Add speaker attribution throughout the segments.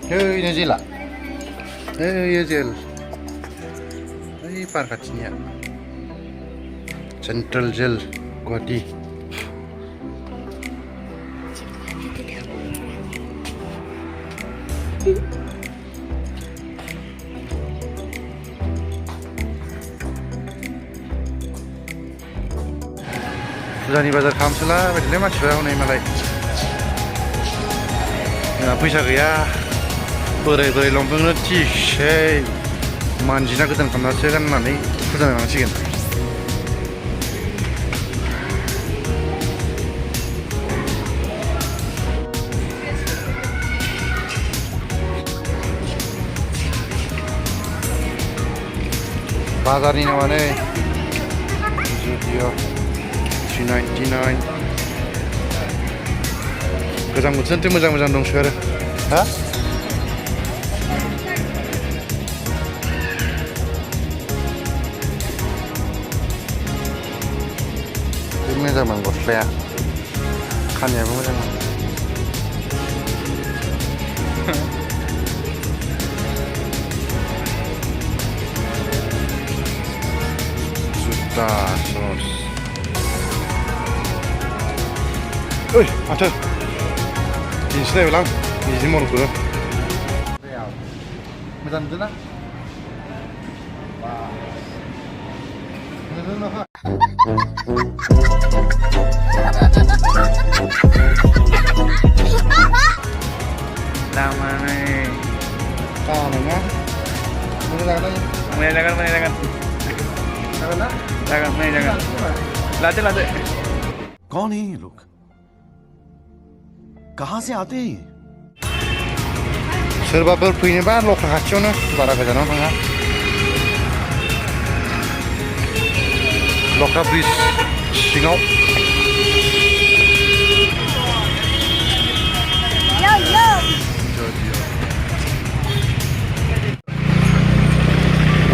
Speaker 1: ini jela. Iya jel. Ini parkatnya. Central Jail Guwahati. Fujani bazar खालामसोला बायदिलाय मानसिफ्रा हनै मालाय जोंहा फैसा गैया बोराय बोराय लंपेन्टखौनो थिसै मानजिना गोदान खालामनासो गाननानै फुजा नांसिगोन बाजारनि नामा नै जुदिअ 399 गोजां बोथोरनिथ' मोजां मोजां दंसो आरो हा मोजांमोन गस्लाया खानायाबो मोजांमोन जुता sos ओइ माथो दिन्थिलायबाय आं निजि मनखौ मोजां नुदोंना
Speaker 2: Lama nih.
Speaker 1: Kangen
Speaker 2: Jangan. Jangan. Late.
Speaker 3: कौन है ये लोग कहां से आते हैं
Speaker 1: सोरबाफोर फैनोबा लख्रा खाथियावनो बारा गोजानाव थाङा लख्रा ब्रिज सिङाव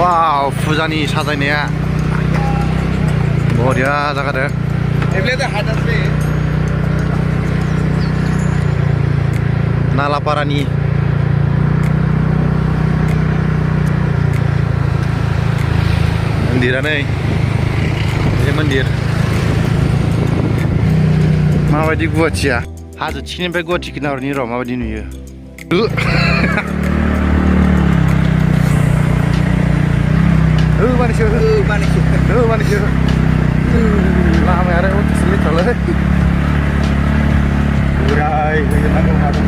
Speaker 1: वाव फुजानि साजायनाया बरिया जागादो नालापारानि मन्दिरा नै बे मन्दिर माबायदि गुवाहाटिया हाजो थिखिनिफ्राय गुवाहाटिखौ नाहरनि र' माबायदि नुयो मानसि लामाया आरो उथिसोलै बोराय होनांगौ मादों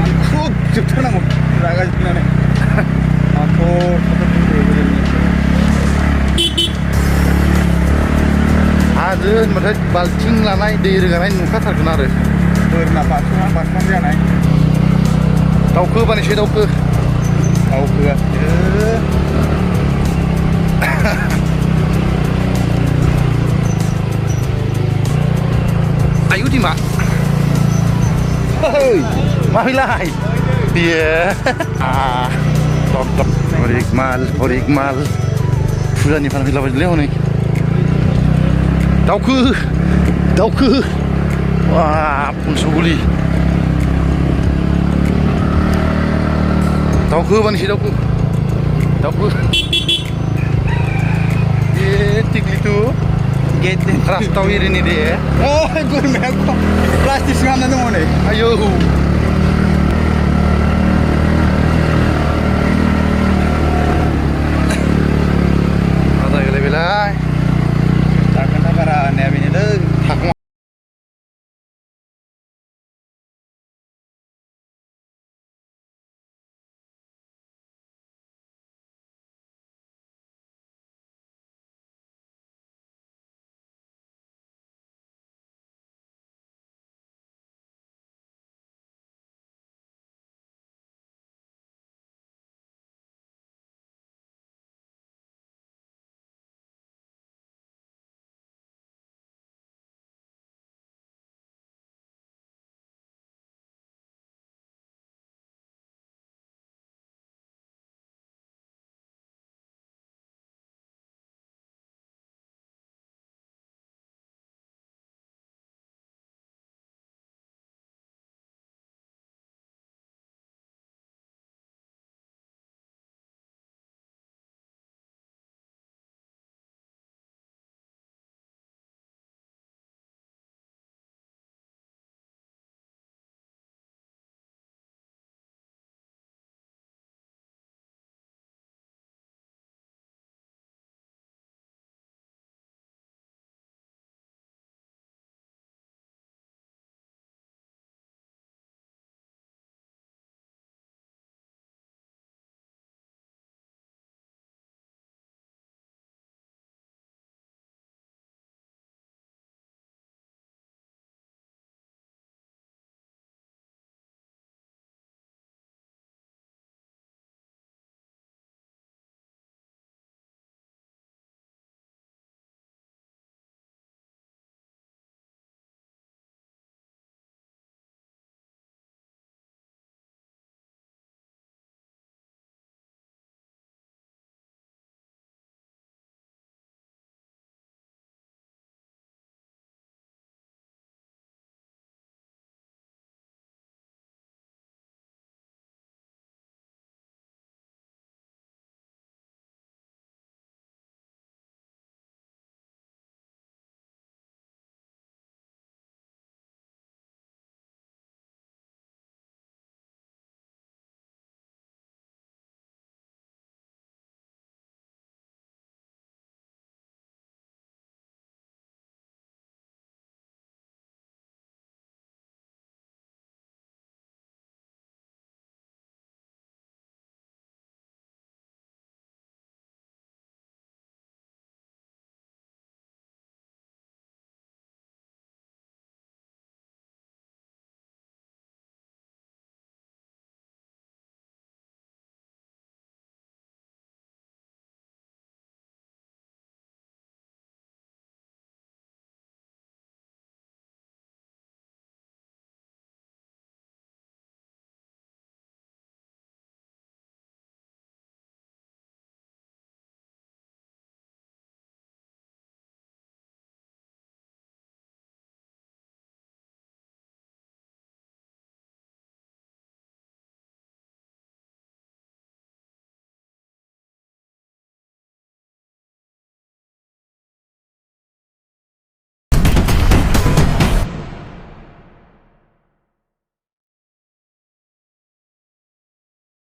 Speaker 1: आं खुब जोबथारनांगौ रागा जोबनानै हाजो होनबाथाय बाल्थिं लानाय दै रोगानाय नुखाथारगोन आरो बोरमा बारस'नानै जानाय दाउखो बानायसै दाउखोआ Ayo di mak. Hei, mahilai. Dia. Top. Horikmal. Sudah nih pan hilaf leo nih. Dauku. Wah, pun suguli. Dauku ban sih dauku. Tik itu. Keras tawir ini dia. Oh, gue meko. Plastik sana tuh mana? Ayo.